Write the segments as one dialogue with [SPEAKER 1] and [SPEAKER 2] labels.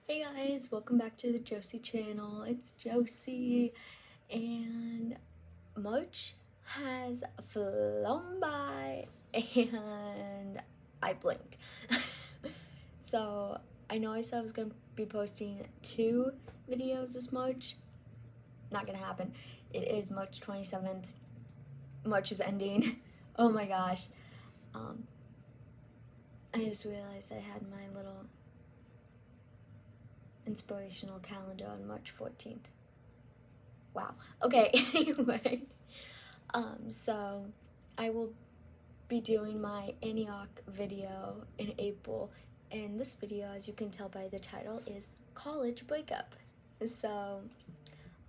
[SPEAKER 1] Hey guys, welcome back to the Josie channel. It's Josie, and March has flown by and I blinked. So I know I said I was gonna be posting 2 videos this March. Not gonna happen. It is March 27th. March is ending. Oh my gosh. Um, I just realized I had my little inspirational calendar on March 14th. Wow. Okay, anyway. So I will be doing my Antioch video in April, and this video, as you can tell by the title, is College Breakup. So,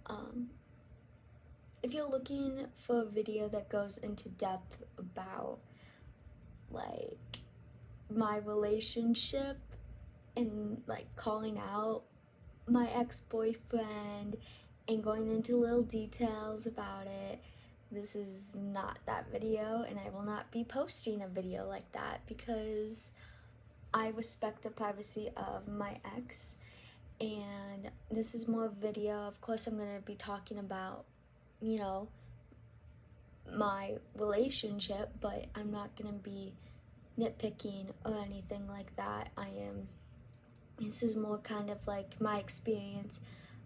[SPEAKER 1] um, if you're looking for a video that goes into depth about, like, my relationship and, like, calling out my ex-boyfriend and going into little details about it, this is not that video, and I will not be posting a video like that because I respect the privacy of my ex. And this is more video. Of course, I'm going to be talking about, you know, my relationship, but I'm not going to be nitpicking or anything like that. This is more kind of like my experience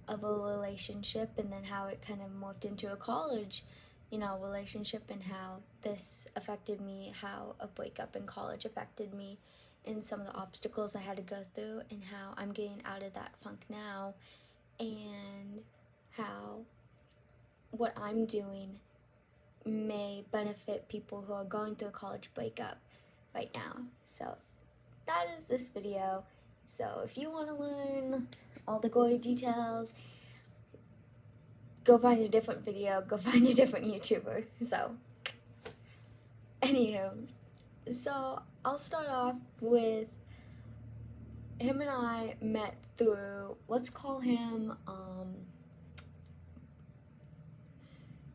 [SPEAKER 1] of a relationship, and then how it kind of morphed into a college, relationship, and how this affected me, how a breakup in college affected me, and some of the obstacles I had to go through, and how I'm getting out of that funk now, and how what I'm doing may benefit people who are going through a college breakup right now. So that is this video. So if you want to learn all the gory details, go find a different video, go find a different YouTuber. So, anywho, so I'll start off with him and I met through, let's call him,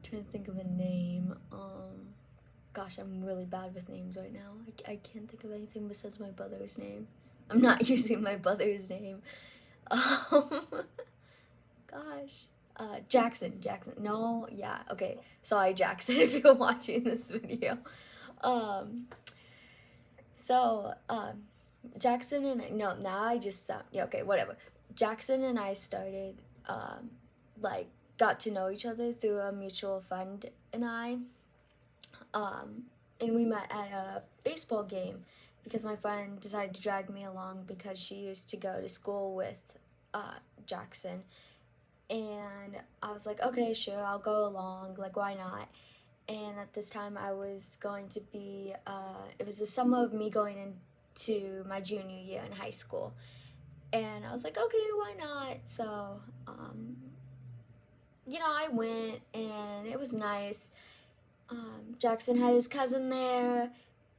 [SPEAKER 1] trying to think of a name, gosh, I'm really bad with names right now. I can't think of anything besides my brother's name. I'm not using my brother's name. Gosh. Jackson. No, yeah, okay. Sorry, Jackson, if you're watching this video. Um, so, Jackson and no, now I just sound, yeah, okay, whatever. Jackson and I started, like, got to know each other through a mutual friend and I. And we met at a baseball game because my friend decided to drag me along because she used to go to school with Jackson. And I was like, okay, sure, I'll go along, like, why not? And at this time I was going to be, it was the summer of me going into my junior year in high school. And I was like, okay, why not? So, I went, and it was nice. Jackson had his cousin there,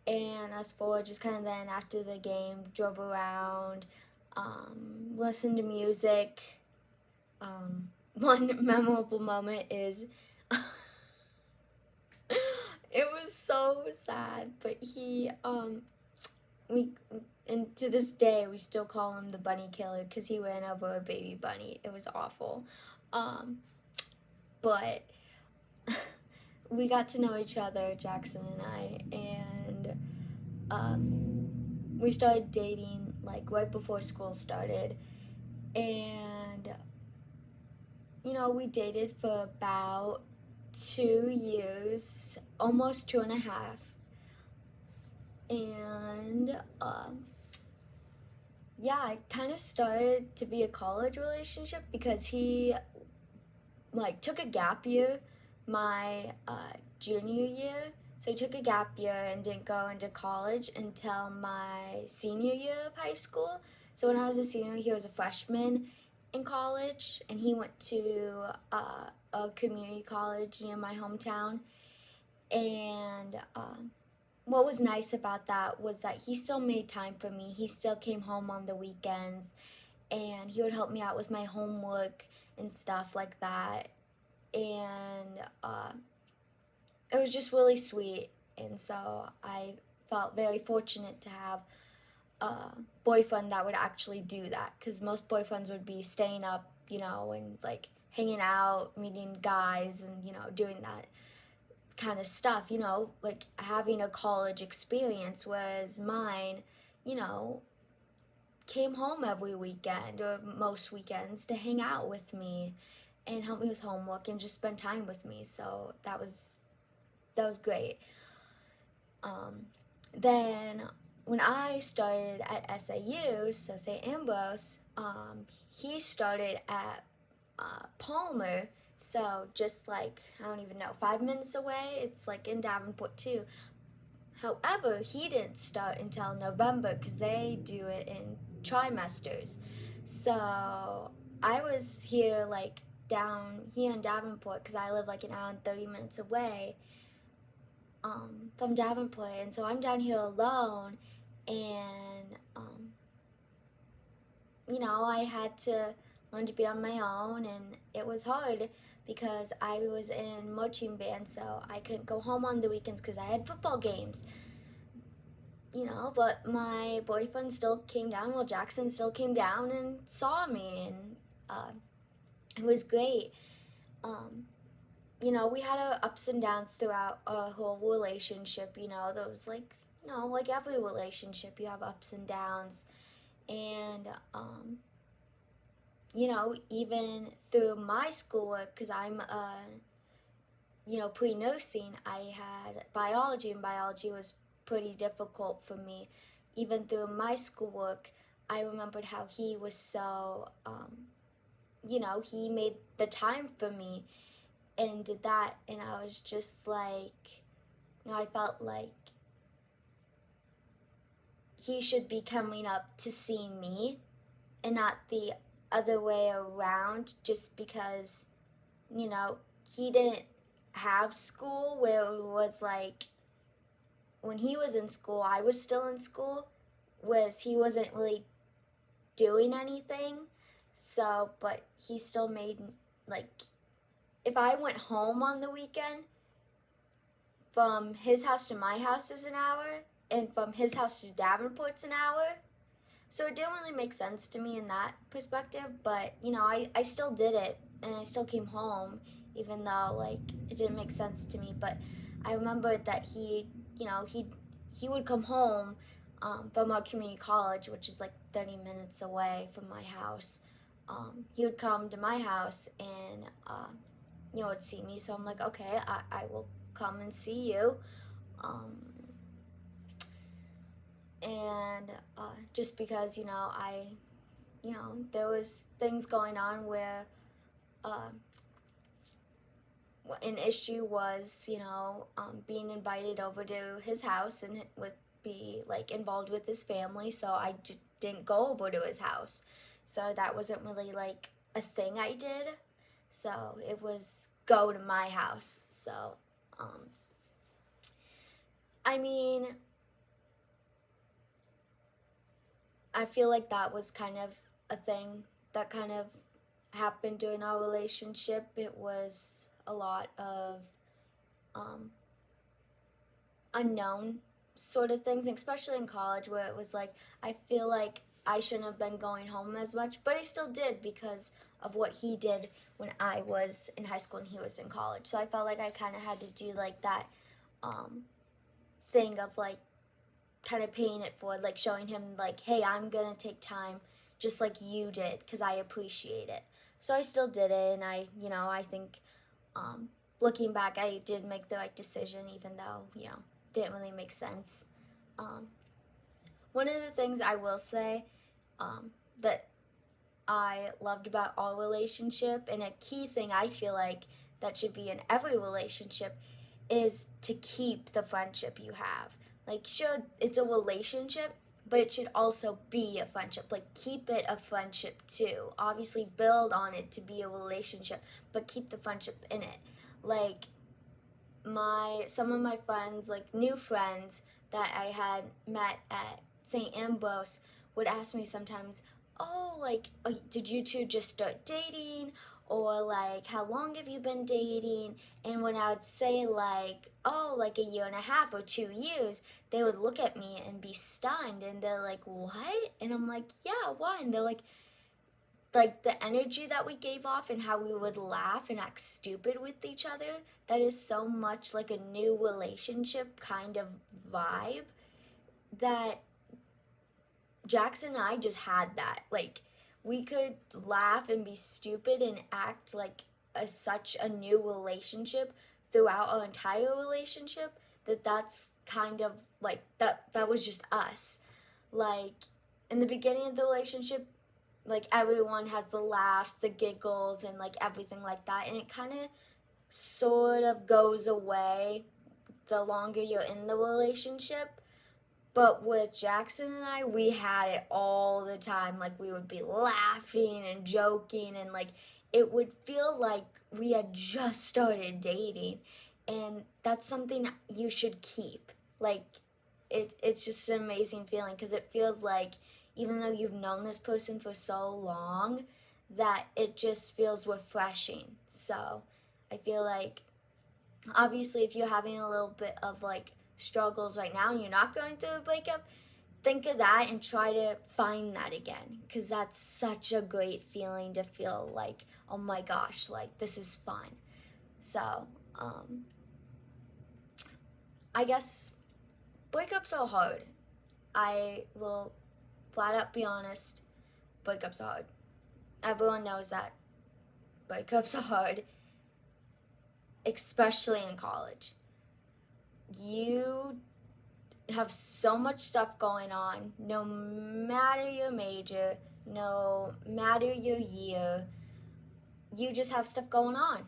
[SPEAKER 1] and us four just kind of then after the game drove around, listened to music. One memorable moment is it was so sad, but we, and to this day we still call him the bunny killer because he ran over a baby bunny. It was awful. But we got to know each other, Jackson and I, and we started dating like right before school started, and we dated for about 2 years, almost 2.5, and yeah, it kind of started to be a college relationship because he like took a gap year my junior year. So he took a gap year and didn't go into college until my senior year of high school. So when I was a senior, he was a freshman in college, and he went to a community college near my hometown. And what was nice about that was that he still made time for me. He still came home on the weekends, and he would help me out with my homework and stuff like that. And it was just really sweet, and so I felt very fortunate to have boyfriend that would actually do that, because most boyfriends would be staying up, you know, and like hanging out, meeting guys, and you know, doing that kind of stuff, you know, like having a college experience. Whereas mine, you know, came home every weekend or most weekends to hang out with me and help me with homework and just spend time with me. So that was great. Um, then when I started at SAU, so St. Ambrose, he started at Palmer, so just like, I don't even know, 5 minutes away. It's like in Davenport too. However, he didn't start until November because they do it in trimesters. So I was here like down here in Davenport because I live like an hour and 30 minutes away from Davenport, and so I'm down here alone, and you know, I had to learn to be on my own, and it was hard because I was in marching band, so I couldn't go home on the weekends because I had football games, you know. But my boyfriend still came down. Well, Jackson still came down and saw me, and it was great. Um, you know, we had our ups and downs throughout our whole relationship. You know, there was like, you know, like every relationship, you have ups and downs, and you know, even through my schoolwork, because I'm, you know, pre-nursing, I had biology, and biology was pretty difficult for me. Even through my schoolwork, I remembered how he was so, you know, he made the time for me and did that, and I was just like, you know, I felt like he should be coming up to see me and not the other way around, just because, you know, he didn't have school where it was like when he was in school, I was still in school, was he wasn't really doing anything. So, but he still made, like, if I went home on the weekend, from his house to my house is an hour, and from his house to Davenport's an hour. So it didn't really make sense to me in that perspective, but you know, I still did it, and I still came home, even though like it didn't make sense to me. But I remembered that he, you know, he would come home from our community college, which is like 30 minutes away from my house. He would come to my house and you know, would see me. So I'm like, okay, I will come and see you. Um, and just because, you know, you know, there was things going on where uh, an issue was, you know, being invited over to his house and with be like involved with his family, so I didn't go over to his house. So that wasn't really like a thing I did. So it was go to my house. So, I mean, I feel like that was kind of a thing that kind of happened during our relationship. It was a lot of um, unknown sort of things, especially in college, where it was like, I feel like I shouldn't have been going home as much, but I still did because of what he did when I was in high school and he was in college. So I felt like I kind of had to do like that um, thing of like kind of paying it forward, like showing him like, hey, I'm gonna take time just like you did because I appreciate it. So I still did it, and I, you know, I think looking back, I did make the right decision, even though, you know, didn't really make sense. Um, One of the things I will say that I loved about our relationship, and a key thing I feel like that should be in every relationship, is to keep the friendship you have. Like, sure, it's a relationship, but it should also be a friendship. Like, keep it a friendship too. Obviously, build on it to be a relationship, but keep the friendship in it. Like, some of my friends, like new friends that I had met at St. Ambrose, would ask me sometimes, "Oh, like, did you two just start dating, or like, how long have you been dating? And when I would say like, oh, like a year and a half or 2 years, they would look at me and be stunned, and they're like, what? And I'm like, yeah, why? And they're like the energy that we gave off and how we would laugh and act stupid with each other, that is so much like a new relationship kind of vibe, that Jackson and I just had that. Like, we could laugh and be stupid and act like such a new relationship throughout our entire relationship, that's kind of like that was just us. Like, in the beginning of the relationship, like, everyone has the laughs, the giggles, and like everything like that, and it kind of sort of goes away the longer you're in the relationship. But with Jackson and I, we had it all the time. Like, we would be laughing and joking, and like it would feel like we had just started dating. And that's something you should keep. Like, it's just an amazing feeling, because it feels like, even though you've known this person for so long, that it just feels refreshing. So I feel like, obviously, if you're having a little bit of like struggles right now and you're not going through a breakup, think of that and try to find that again, because that's such a great feeling, to feel like, oh my gosh, like, this is fun. So I guess breakups are hard. I will flat out be honest, breakups are hard. Everyone knows that breakups are hard, especially in college. You have so much stuff going on, no matter your major, no matter your year, you just have stuff going on.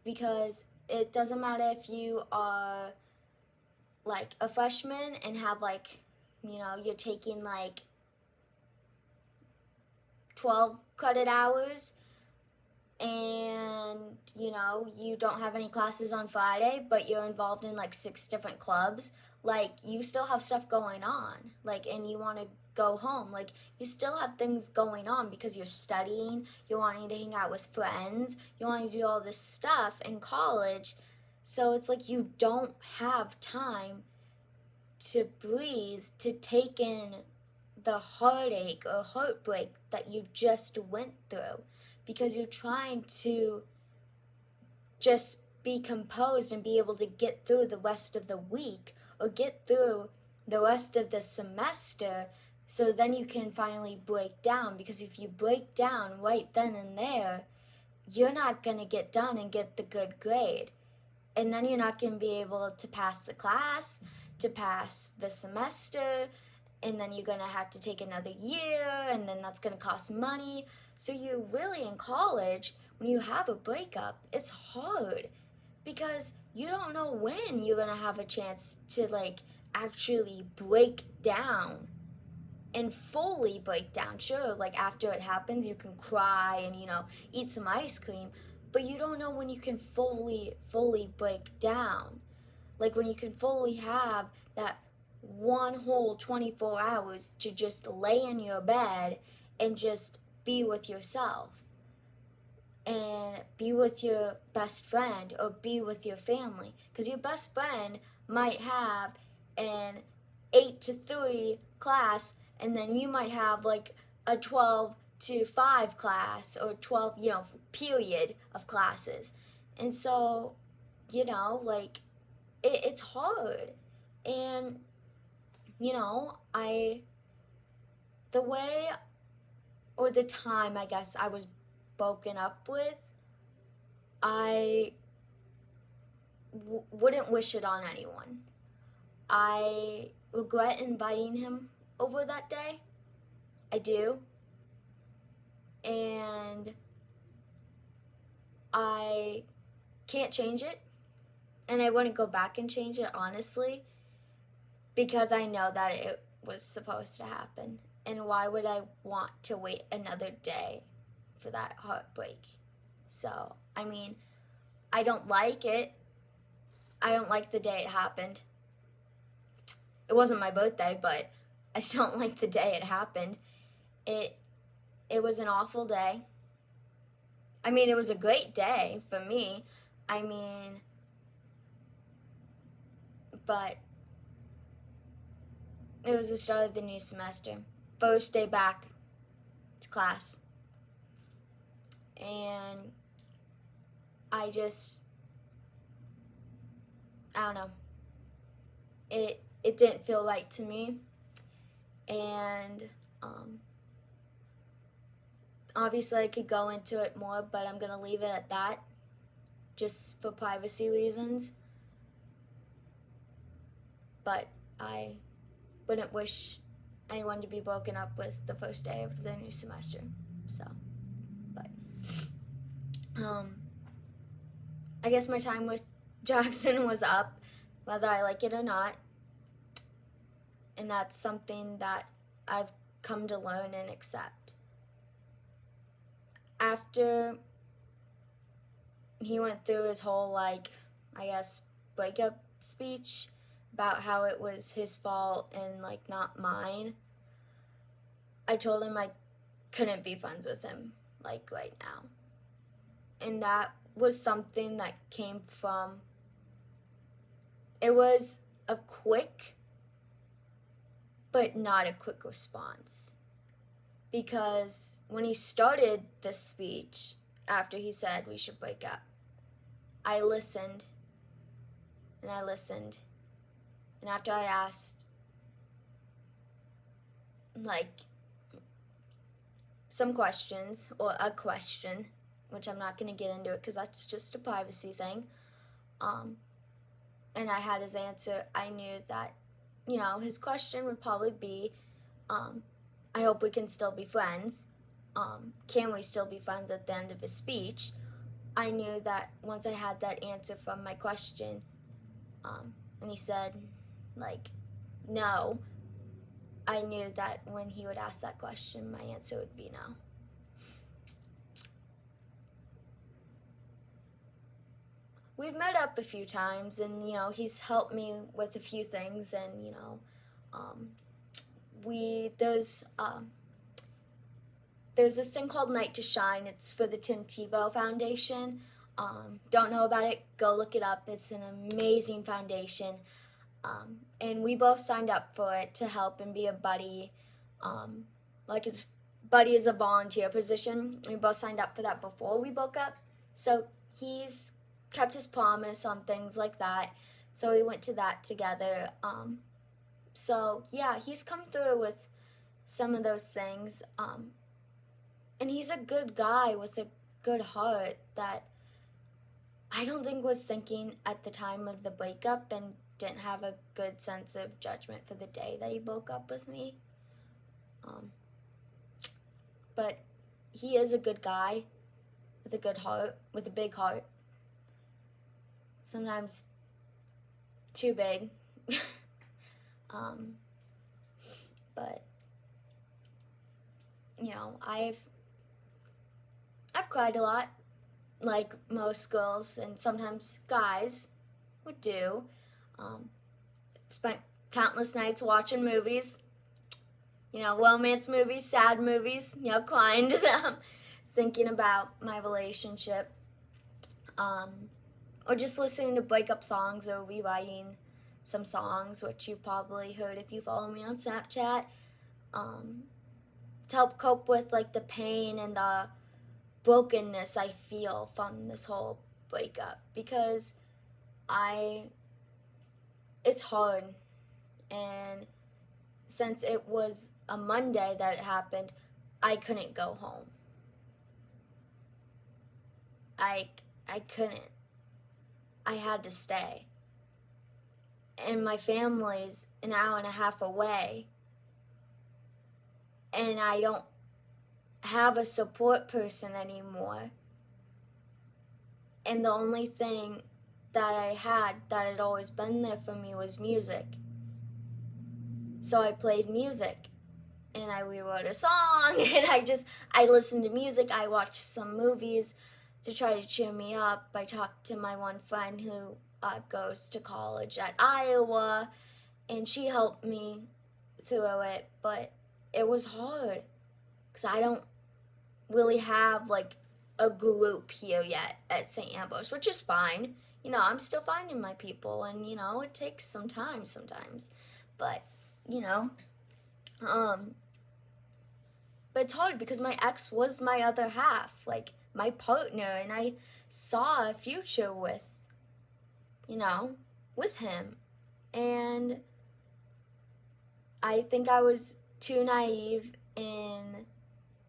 [SPEAKER 1] Because it doesn't matter if you are like a freshman and have like, you're taking like 12 credit hours, and you don't have any classes on Friday, but you're involved in like 6 different clubs. Like, you still have stuff going on, like, and you want to go home. Like, you still have things going on, because you're studying, you're wanting to hang out with friends, you want to do all this stuff in college. So it's like you don't have time to breathe, to take in the heartache or heartbreak that you just went through, because you're trying to just be composed and be able to get through the rest of the week, or get through the rest of the semester, so then you can finally break down. Because if you break down right then and there, you're not going to get done and get the good grade. And then you're not going to be able to pass the class, to pass the semester, and then you're going to have to take another year, and then that's going to cost money. So you're really, in college, when you have a breakup, it's hard, because you don't know when you're going to have a chance to like actually break down and fully break down. Sure, like, after it happens, you can cry and eat some ice cream, but you don't know when you can fully break down. Like, when you can fully have that one whole 24 hours to just lay in your bed and just be with yourself, and be with your best friend, or be with your family. Because your best friend might have an 8 to 3 class, and then you might have like a 12 to 5 class, or 12, period of classes. And so, like, it's hard. And, the way, or the time, I guess, I was broken up with, I wouldn't wish it on anyone. I regret inviting him over that day. I do. And I can't change it. And I wouldn't go back and change it, honestly, because I know that it was supposed to happen. And why would I want to wait another day for that heartbreak? So, I mean, I don't like it. I don't like the day it happened. It wasn't my birthday, but I still don't like the day it happened. It was an awful day. I mean, it was a great day for me. I mean, but it was the start of the new semester. First day back to class. And I don't know. It didn't feel right to me. And obviously I could go into it more, but I'm going to leave it at that just for privacy reasons. But I wouldn't wish anyone to be broken up with the first day of the new semester. So, but I guess my time with Jackson was up, whether I like it or not. And that's something that I've come to learn and accept. After he went through his whole, breakup speech about how it was his fault and, not mine, I told him I couldn't be friends with him, right now. And that was something that came from, it was a quick, but not a quick response. Because when he started this speech, after he said we should break up, I listened, and I listened, and after I asked, some questions, or a question, which I'm not going to get into it because that's just a privacy thing, and I had his answer, I knew that, his question would probably be, I hope we can still be friends. Can we still be friends at the end of his speech? I knew that once I had that answer from my question, and he said, no, I knew that when he would ask that question, my answer would be no. We've met up a few times, and, he's helped me with a few things, and, there's this thing called Night to Shine. It's for the Tim Tebow Foundation. Don't know about it, go look it up. It's an amazing foundation. And we both signed up for it to help and be a buddy. His buddy is a volunteer position. We both signed up for that before we broke up. So he's kept his promise on things like that. So we went to that together. So yeah, he's come through with some of those things. And he's a good guy with a good heart that I don't think was thinking at the time of the breakup and didn't have a good sense of judgment for the day that he broke up with me. But he is a good guy with a good heart, with a big heart. Sometimes too big. But I've cried a lot, like most girls and sometimes guys would do. Spent countless nights watching movies, romance movies, sad movies, crying to them, thinking about my relationship, or just listening to breakup songs or rewriting some songs, which you've probably heard if you follow me on Snapchat, to help cope with the pain and the brokenness I feel from this whole breakup, because it's hard, and since it was a Monday that it happened, I couldn't go home. I couldn't. I had to stay. And my family's an hour and a half away, and I don't have a support person anymore. And the only thing that I had that had always been there for me was music. So I played music, and I rewrote a song, and I listened to music, I watched some movies to try to cheer me up. I talked to my one friend who goes to college at Iowa, and she helped me through it, but it was hard, because I don't really have a group here yet at St. Ambrose, which is fine. You know, I'm still finding my people, and you know, it takes some time sometimes. But, you know, but it's hard because my ex was my other half, like my partner, and I saw a future with, you know, with him. And I think I was too naive in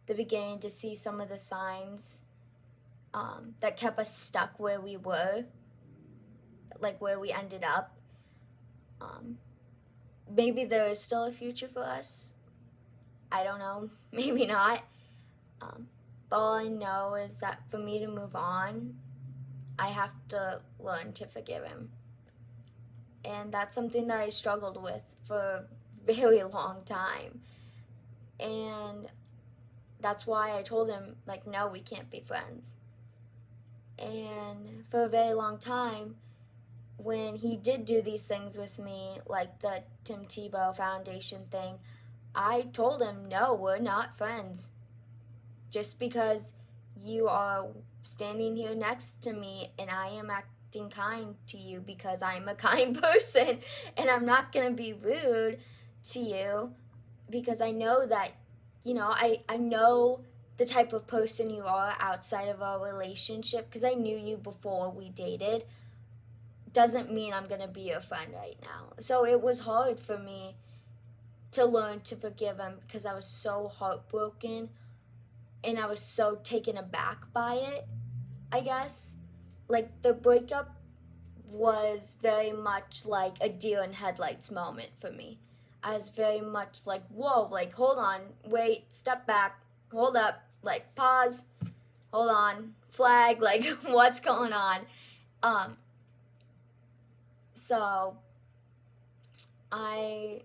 [SPEAKER 1] the beginning to see some of the signs that kept us stuck where we were, like where we ended up. Maybe there is still a future for us. I don't know. Maybe not. But all I know is that for me to move on, I have to learn to forgive him. And that's something that I struggled with for a very long time. And that's why I told him, like, no, we can't be friends. And for a very long time, when he did do these things with me, like the Tim Tebow Foundation thing, I told him, no, we're not friends. Just because you are standing here next to me and I am acting kind to you because I'm a kind person, and I'm not going to be rude to you because I know that, you know, I know the type of person you are outside of our relationship because I knew you before we dated. Doesn't mean I'm going to be your friend right now. So it was hard for me to learn to forgive him because I was so heartbroken and I was so taken aback by it, I guess. Like, the breakup was very much like a deer in headlights moment for me. I was very much like, whoa, like, hold on, wait, step back, hold up, like, pause, hold on, flag, like, what's going on? So I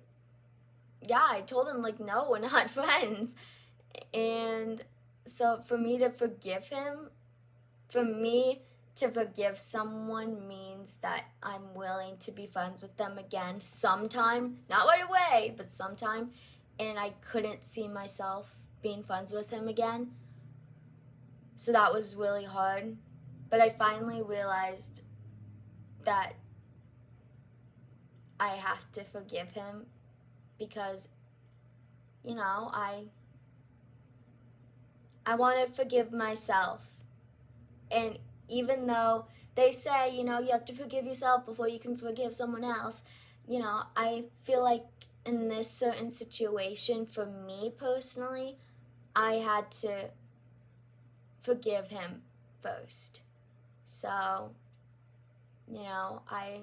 [SPEAKER 1] told him, like, no, we're not friends. And so for me to forgive him, for me to forgive someone means that I'm willing to be friends with them again sometime, not right away, but sometime. And I couldn't see myself being friends with him again. So that was really hard. But I finally realized that I have to forgive him because, you know, I want to forgive myself. And even though they say, you know, you have to forgive yourself before you can forgive someone else, you know, I feel like in this certain situation, for me personally, I had to forgive him first. So, you know, I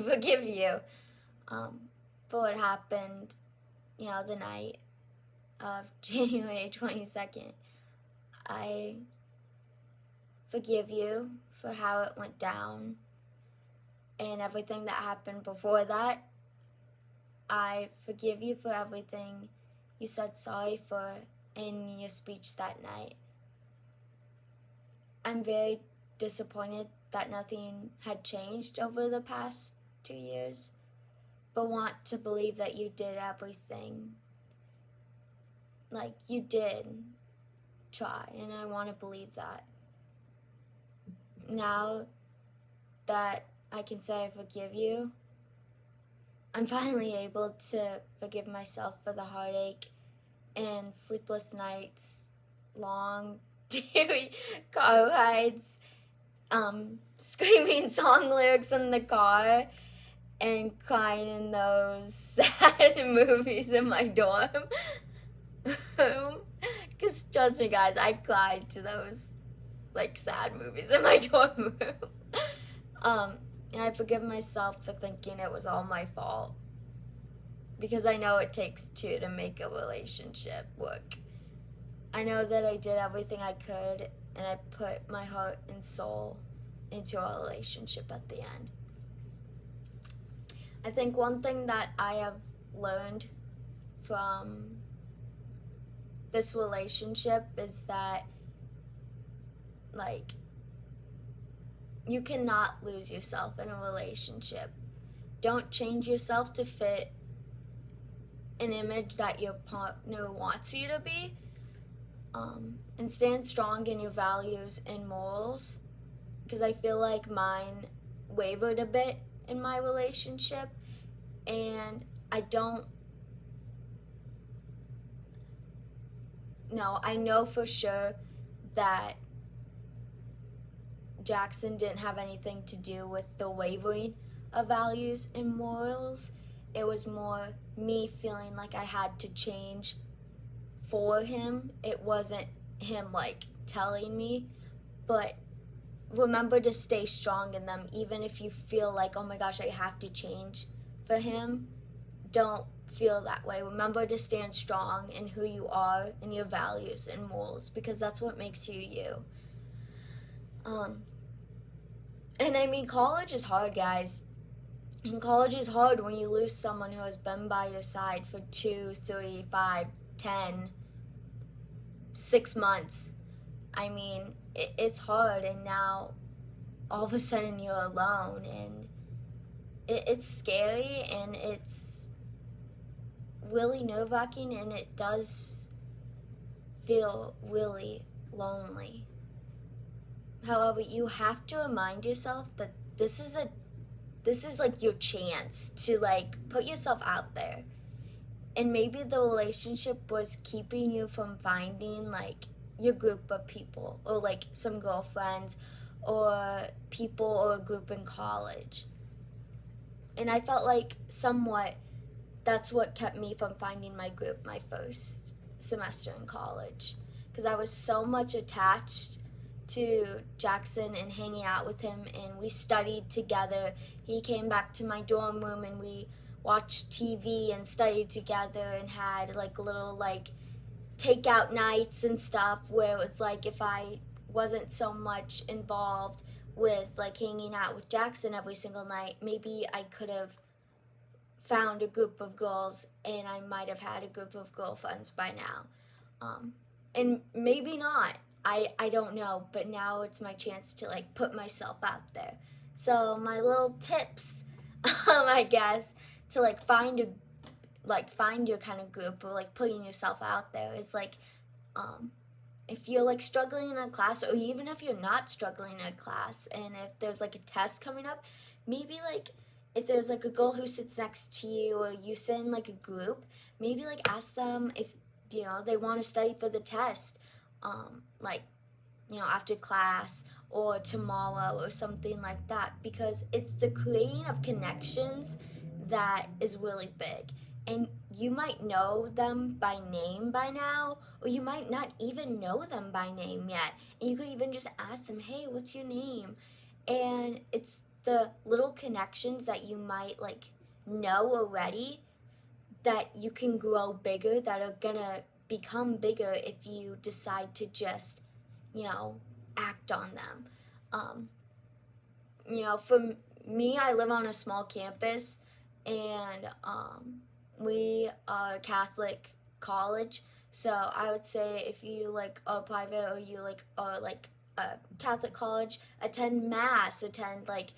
[SPEAKER 1] forgive you for what happened, you know, the night of January 22nd. I forgive you for how it went down and everything that happened before that. I forgive you for everything you said sorry for in your speech that night. I'm very disappointed that nothing had changed over the past 2 years, but want to believe that you did everything. Like, you did try, and I want to believe that. Now that I can say I forgive you, I'm finally able to forgive myself for the heartache and sleepless nights, long daily car rides, screaming song lyrics in the car, and crying in those sad movies in my dorm. Because trust me, guys, I've cried to those, like, sad movies in my dorm room. And I forgive myself for thinking it was all my fault. Because I know it takes two to make a relationship work. I know that I did everything I could, and I put my heart and soul into our relationship at the end. I think one thing that I have learned from this relationship is that, like, you cannot lose yourself in a relationship. Don't change yourself to fit an image that your partner wants you to be, and stand strong in your values and morals, because I feel like mine wavered a bit in my relationship, and I don't know. I know for sure that Jackson didn't have anything to do with the wavering of values and morals. It was more me feeling like I had to change for him. It wasn't him like telling me. But remember to stay strong in them, even if you feel like, oh my gosh, I have to change for him. Don't feel that way. Remember to stand strong in who you are and your values and morals, because that's what makes you you. And I mean, college is hard, guys. And college is hard when you lose someone who has been by your side for 2, 3, 5, 10, 6 months. I mean, it's hard, and now all of a sudden you're alone, and it's scary, and it's really nerve-wracking, and it does feel really lonely. However, you have to remind yourself that this is like your chance to like put yourself out there. And maybe the relationship was keeping you from finding like your group of people, or like some girlfriends or people or a group in college. And I felt like somewhat that's what kept me from finding my group my first semester in college, because I was so much attached to Jackson and hanging out with him, and we studied together. He came back to my dorm room and we watched TV and studied together, and had like little like takeout nights and stuff, where it was like if I wasn't so much involved with like hanging out with Jackson every single night, maybe I could have found a group of girls, and I might have had a group of girlfriends by now. And maybe not. I don't know, but now it's my chance to like put myself out there. So my little tips, I guess, to like find your kind of group, or like putting yourself out there, is like, if you're like struggling in a class, or even if you're not struggling in a class, and if there's like a test coming up, maybe like if there's like a girl who sits next to you, or you sit in like a group, maybe like ask them if they want to study for the test, like after class or tomorrow or something like that, because it's the creating of connections that is really big. And you might know them by name by now, or you might not even know them by name yet, and you could even just ask them, hey, what's your name? And it's the little connections that you might like know already that you can grow bigger, that are gonna become bigger if you decide to just act on them. For me, I live on a small campus, and we are a Catholic college. So I would say if you like are private, or you like are like a Catholic college, attend mass, attend like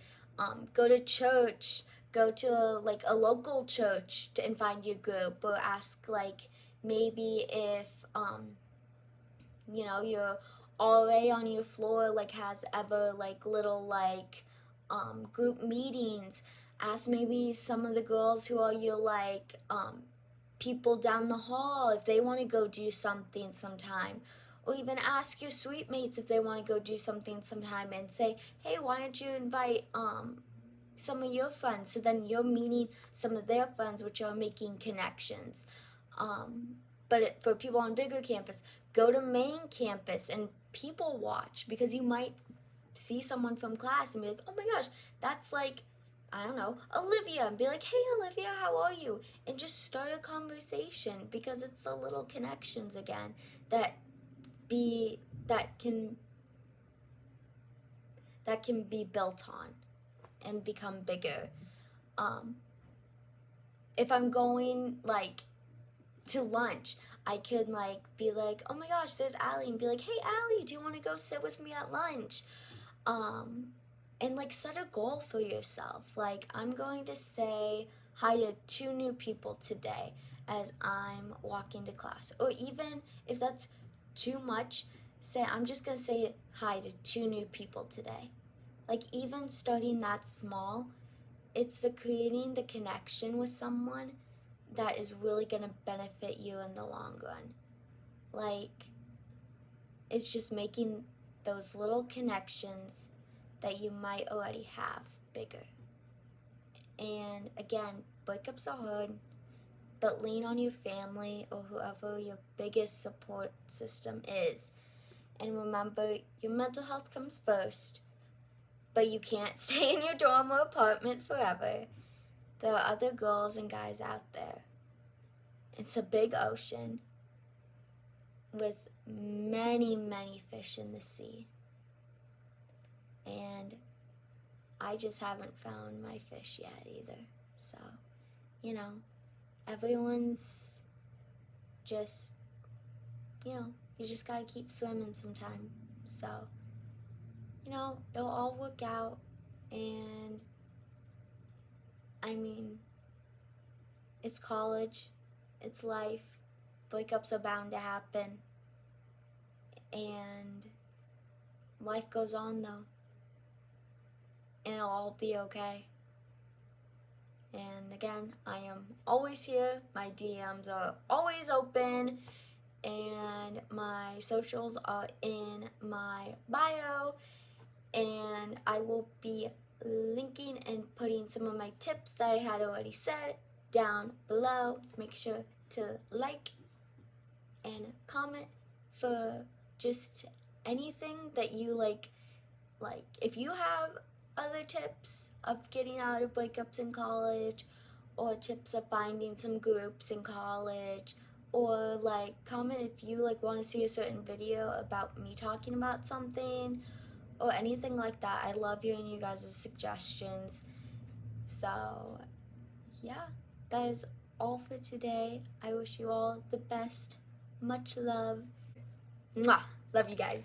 [SPEAKER 1] go to church, go to a local church and find your group, or ask like maybe if your RA on your floor like has ever like little like group meetings. Ask maybe some of the girls who are your like people down the hall if they want to go do something sometime, or even ask your suite mates if they want to go do something sometime, and say, hey, why don't you invite some of your friends, so then you're meeting some of their friends, which are making connections. But for people on bigger campus, go to main campus and people watch, because you might see someone from class and be like, oh my gosh, that's like, I don't know, Olivia, and be like, hey Olivia, how are you? And just start a conversation, because it's the little connections again that can be built on and become bigger. If I'm going like to lunch, I could like be like, oh my gosh, there's Allie, and be like, hey Allie, do you want to go sit with me at lunch? And like set a goal for yourself. Like, I'm going to say hi to 2 new people today, as I'm walking to class. Or even if that's too much, say I'm just gonna say hi to 2 new people today. Like, even starting that small, it's the creating the connection with someone that is really gonna benefit you in the long run. Like, it's just making those little connections that you might already have bigger. And again, breakups are hard, but lean on your family or whoever your biggest support system is. And remember, your mental health comes first, but you can't stay in your dorm or apartment forever. There are other girls and guys out there. It's a big ocean with many, many fish in the sea. And I just haven't found my fish yet either. So, everyone's just, you just gotta keep swimming sometime. So, it'll all work out. And I mean, it's college, it's life, breakups are bound to happen, and life goes on though, and it'll all be okay. And again, I am always here, my DMs are always open, and my socials are in my bio, and I will be linking and putting some of my tips that I had already said down below. Make sure to like and comment for just anything that you like if you have other tips of getting out of breakups in college, or tips of finding some groups in college, or comment if you want to see a certain video about me talking about something or anything like that. I love hearing you guys' suggestions. So yeah, that is all for today. I wish you all the best. Much love. Mwah. Love you guys.